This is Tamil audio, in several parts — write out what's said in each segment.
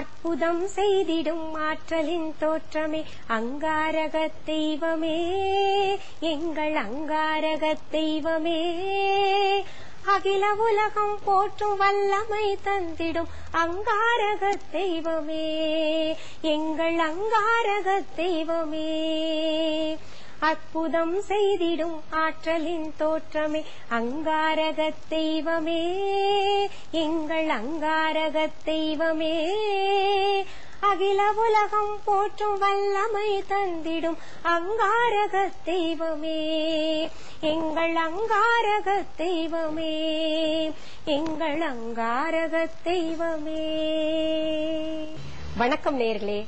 அற்புதம் செய்திடும் ஆற்றலின் தோற்றமே அங்காரகத் தெய்வமே, எங்கள் அங்காரகத் தெய்வமே. அகில உலகம் போற்றும் வல்லமை தந்திடும் அங்காரகத் தெய்வமே, எங்கள் அங்காரகத் தெய்வமே. அற்புதம் செய்திடும் ஆற்றலின் தோற்றமே அங்காரகத் தெய்வமே, எங்கள் அங்காரகத் தெய்வமே. அகில உலகம் போற்றும் வல்லமை தந்திடும் அங்காரகத் தெய்வமே, எங்கள் அங்காரகத் தெய்வமே, எங்கள் அங்காரகத் தெய்வமே. வணக்கம் நேயர்களே,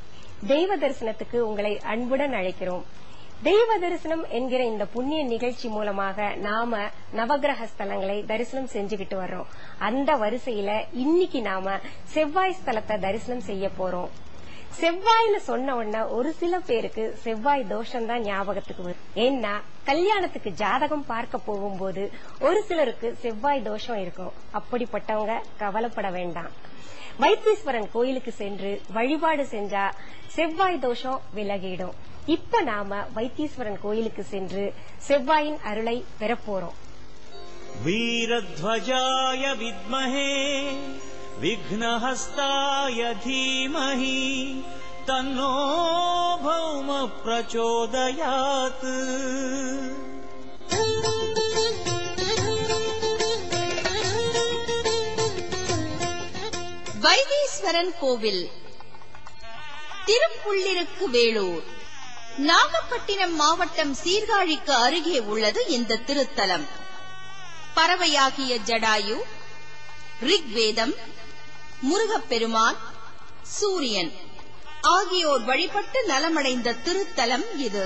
தெய்வ தரிசனத்துக்கு உங்களை அன்புடன் அழைக்கிறோம். தெய்வ தரிசனம் என்கிற இந்த புண்ணிய நிகழ்ச்சி மூலமாக நாம நவகிரக ஸ்தலங்களை தரிசனம் செஞ்சுக்கிட்டு வர்றோம். அந்த வரிசையில இன்னைக்கு நாம செவ்வாய் ஸ்தலத்தை தரிசனம் செய்ய போறோம். செவ்வாய்னு சொன்ன உடனே ஒரு சில பேருக்கு செவ்வாய் தோஷம் தான் ஞாபகத்துக்கு வரும். ஏன்னா கல்யாணத்துக்கு ஜாதகம் பார்க்க போகும்போது ஒரு சிலருக்கு செவ்வாய் தோஷம் இருக்கும். அப்படிப்பட்டவங்க கவலைப்பட வேண்டாம். வைத்தீஸ்வரன் கோயிலுக்கு சென்று வழிபாடு செஞ்சா செவ்வாய் தோஷம் விலகிடும். இப்ப நாம வைத்தீஸ்வரன் கோயிலுக்கு சென்று செவ்வாயின் அருளை பெறப்போறோம். வீரத்வஜாய வித்மஹே விக்னஹஸ்தாய தீமஹி தன்னோ பௌம பிரச்சோதயாத். வைத்தீஸ்வரன் கோவில், திருப்புள்ளிருக்கு வேலூர், நாகப்பட்டினம் மாவட்டம் சீர்காழிக்கு அருகே உள்ளது இந்த திருத்தலம். பறவையாகிய ஜடாயு, ரிக்வேதம், முருகப்பெருமான், சூரியன் ஆகியோர் வழிபட்டு நலமடைந்த திருத்தலம் இது.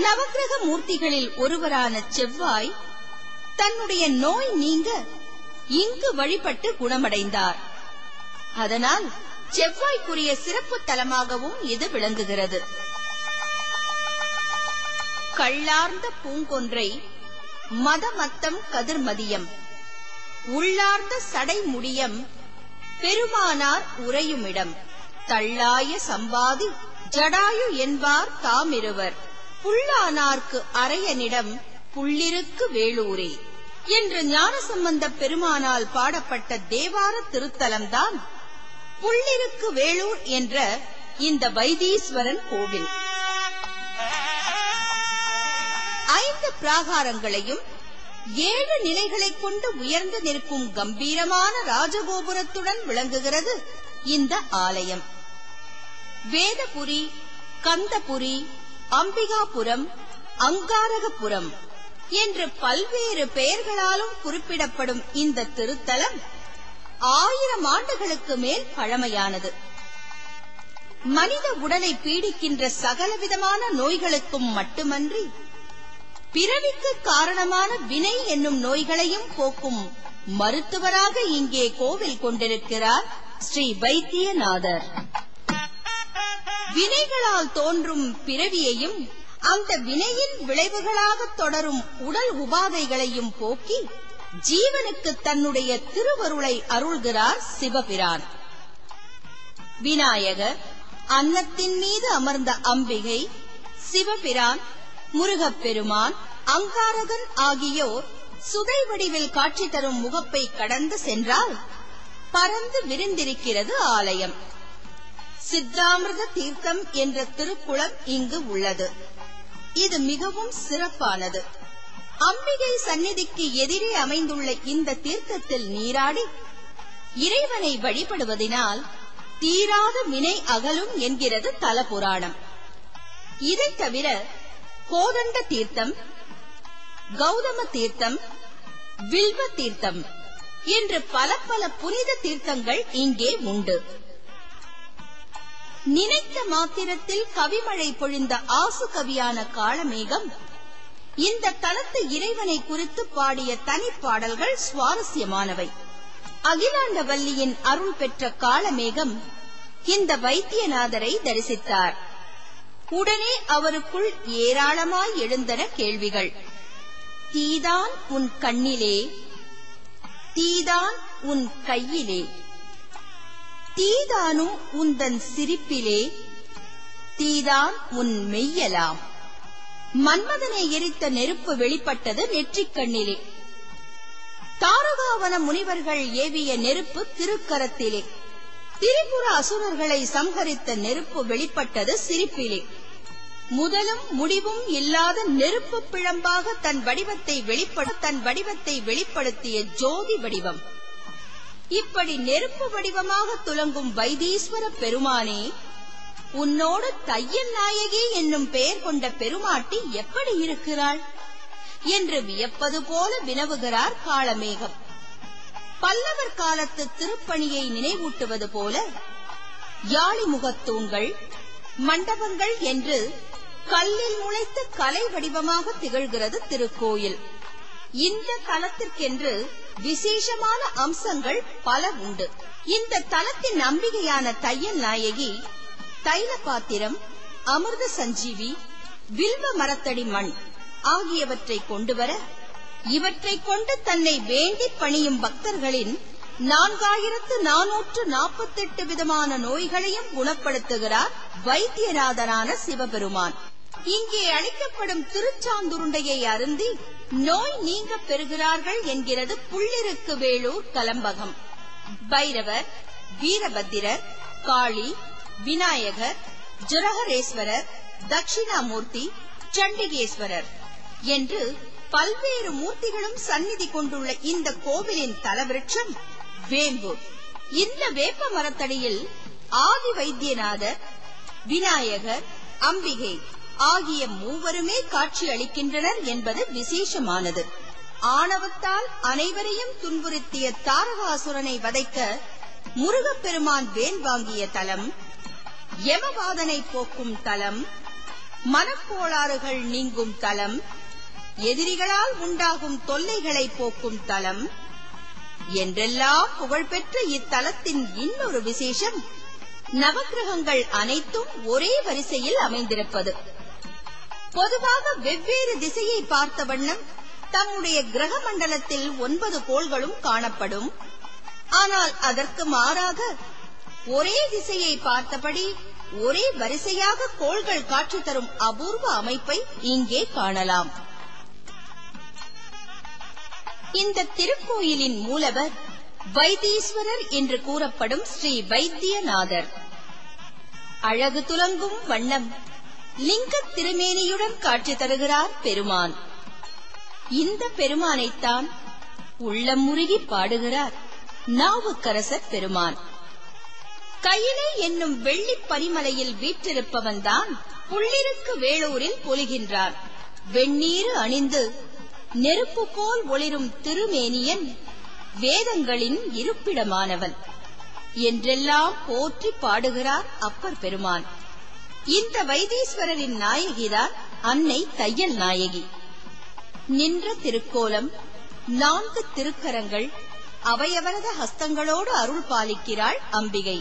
நவக்கிரக மூர்த்திகளில் ஒருவரான செவ்வாய் தன்னுடைய நோய் நீங்க இங்கு வழிபட்டு குணமடைந்தார். அதனால் செவ்வாய்க்குரிய சிறப்பு தலமாகவும் இது விளங்குகிறது. கள்ளார்ந்த பூங்கொன்றை மதமத்தம் கதிர்மதியம் உள்ளார்ந்த சடைமுடியம் பெருமானார் உறையுமிடம் தள்ளாய சம்பாதி ஜடாயு என்பார் தாமிருவர் புல்லானார்க்கு அரையனிடம் புள்ளிருக்கு வேலூரே என்று ஞானசம்பந்த பெருமானால் பாடப்பட்ட தேவார திருத்தலம்தான் புள்ளிருக்கு வேலூர் என்ற இந்த வைத்தீஸ்வரன் கோவில். 5 பிராகாரங்களையும் 7 நிலைகளைக் கொண்டு உயர்ந்து நிற்கும் கம்பீரமான ராஜகோபுரத்துடன் விளங்குகிறது இந்த ஆலயம். வேதபுரி, கந்தபுரி, அம்பிகாபுரம், அங்காரகபுரம் என்று பல்வேறு பெயர்களாலும் குறிப்பிடப்படும் இந்த திருத்தலம் 1000 ஆண்டுகளுக்கு மேல் பழமையானது. மனித உடலை பீடிக்கின்ற சகலவிதமான நோய்களுக்கும் மட்டுமன்றி பிறவிக்கு காரணமான வினை என்னும் நோய்களையும் போக்கும் மருத்துவராக இங்கே கோவில் கொண்டிருக்கிறார் ஸ்ரீ வைத்தியநாதர். வினைகளால் தோன்றும் பிறவியையும் அந்த வினையின் விளைவுகளாக தொடரும் உடல் உபாதைகளையும் போக்கி ஜீவனுக்கு தன்னுடைய திருவருளை அருள்கிறார் சிவபிரான். விநாயகர், அன்னத்தின் மீது அமர்ந்த அம்பிகை, சிவபிரான், முருகப்பெருமான், அங்காரகன் ஆகியோர் சுதை வடிவில் காட்சி தரும் முகப்பை கடந்து சென்றால் பறந்து விரிந்திருக்கிறது ஆலயம். சித்தாமிர்த தீர்த்தம் என்ற திருக்குளம் இங்கு உள்ளது. இது மிகவும் சிறப்பானது. அம்பிகை சந்நிதிக்கு எதிரே அமைந்துள்ள இந்த தீர்த்தத்தில் நீராடி இறைவனை வழிபடுவதனால் தீராத வினை அகலும் என்கிறது தல புராணம். இதை தவிர கோதண்ட தீர்த்தம், கௌதம தீர்த்தம், வில்வ தீர்த்தம் என்று பல பல புனித தீர்த்தங்கள் இங்கே உண்டு. நினைத்த மாத்திரத்தில் கவிமழை பொழிந்த ஆசு கவியான காளமேகம் இந்த தலத்து இறைவனை குறித்து பாடிய தனிப்பாடல்கள் சுவாரஸ்யமானவை. அகிலாண்டவல்லியின் அருள் பெற்ற காளமேகம் இந்த வைத்தியநாதரை தரிசித்தார். உடனே அவருக்குள் ஏராளமாய் எழுந்தன கேள்விகள். தீதான் உன் கண்ணிலே, தீதான் உன் கையிலே, தீதானும் உந்தன் சிரிப்பிலே, தீதான் உன் மெய்யலாம். மன்மதனை எரித்த நெருப்பு வெளிப்பட்டது நெற்றிக்கண்ணிலே, தாரகாவன முனிவர்கள் ஏவிய நெருப்பு திருக்கரத்திலே, திரிபுர அசுரர்களை சம்ஹரித்த நெருப்பு வெளிப்பட்டது சிரிப்பிலே. முதலும் முடிவும் இல்லாத நெருப்பு பிழம்பாக தன் வடிவத்தை வெளிப்படுத்திய ஜோதி வடிவம். இப்படி நெருப்பு வடிவமாக துலங்கும் வைத்தீஸ்வர பெருமானே, உன்னோடு தையல் நாயகி என்னும் பெயர் கொண்ட பெருமாட்டி எப்படி இருக்கிறாள் என்று வியப்பது போல வினவுகிறார் காளமேகம். பல்லவர் காலத்து திருப்பணியை நினைவூட்டுவது போல யாழிமுகத்தூண்கள், மண்டபங்கள் என்று கல்லில் முளைத்த கலை வடிவமாக திகழ்கிறது திருக்கோயில். இந்த தலத்திற்கென்று விசேஷமான அம்சங்கள் பல உண்டு. இந்த தலத்தின் நம்பிக்கையான தையல் நாயகி தைல பாத்திரம், அமிர்த சஞ்சீவி, வில்வ மரத்தடி மண் ஆகியவற்றை கொண்டு வர, இவற்றை கொண்டு தன்னை வேண்டி பணியும் பக்தர்களின் 4448 விதமான நோய்களையும் குணப்படுத்துகிறார் வைத்தியநாதனான சிவபெருமான். இங்கே அளிக்கப்படும் திருச்சாந்துருண்டையை அருந்தி நோய் நீங்க பெறுகிறார்கள் என்கிறது புள்ளிருக்கு வேலூர் கலம்பகம். பைரவர், வீரபத்திரர், காளி, விநாயகர், ஜுரஹரேஸ்வரர், தட்சிணாமூர்த்தி, சண்டிகேஸ்வரர் என்று பல்வேறு மூர்த்திகளும் சந்நிதி கொண்டுள்ள இந்த கோவிலின் தலவிருட்சம் வேம்பு. இந்த வேப்ப மரத்தடியில் ஆதி வைத்தியநாதர், விநாயகர், அம்பிகை ஆகிய மூவருமே காட்சி அளிக்கின்றனர் என்பது விசேஷமானது. ஆணவத்தால் அனைவரையும் துன்புறுத்திய தாரகாசுரனை வதைக்க முருகப்பெருமான் வேல் வாங்கிய தலம், யமவாதனை போக்கும் தலம், மனக்கோளாறுகள் நீங்கும் தலம், எதிரிகளால் உண்டாகும் தொல்லைகளை போக்கும் தலம் என்றெல்லாம் புகழ்பெற்ற இத்தலத்தின் இன்னொரு விசேஷம் நவக்கிரகங்கள் அனைத்தும் ஒரே வரிசையில் அமைந்திருப்பது. பொதுவாக வெவ்வேறு திசையை பார்த்த வண்ணம் தம்முடைய கிரக மண்டலத்தில் 9 கோள்களும் காணப்படும். ஆனால் அதற்கு மாறாக ஒரே திசையை பார்த்தபடி ஒரே வரிசையாக கோள்கள் காட்சி தரும் அபூர்வ அமைப்பை இங்கே காணலாம். இந்த திருக்கோயிலின் மூலவர் வைத்தீஸ்வரர் என்று கூறப்படும் ஸ்ரீ வைத்தியநாதர். அழகு துலங்கும் வண்ணம் லிங்க திருமேனியுடன் காட்சி தருகிறார் பெருமான். இந்த பெருமானைத்தான் உள்ளம் முருகி பாடுகிறார் நாவுக்கரசர் பெருமான். கையிலே என்னும் வெள்ளி பனிமலையில் வீற்றிருப்பவன்தான் புள்ளிருக்கு வேலூரில் பொலிகின்றார். வெண்ணீரு அணிந்து நெருப்பு போல் ஒளிரும் திருமேனியன் வேதங்களின் இருப்பிடமானவன் என்றெல்லாம் போற்றி பாடுகிறார் அப்பர் பெருமான். இந்த வைத்தீஸ்வரரின் நாயகிதான் அன்னை தையல் நாயகி. நின்ற திருக்கோலம், 4 திருக்கரங்கள், அவையவரத ஹஸ்தங்களோடு அருள் பாலிக்கிறாள் அம்பிகை.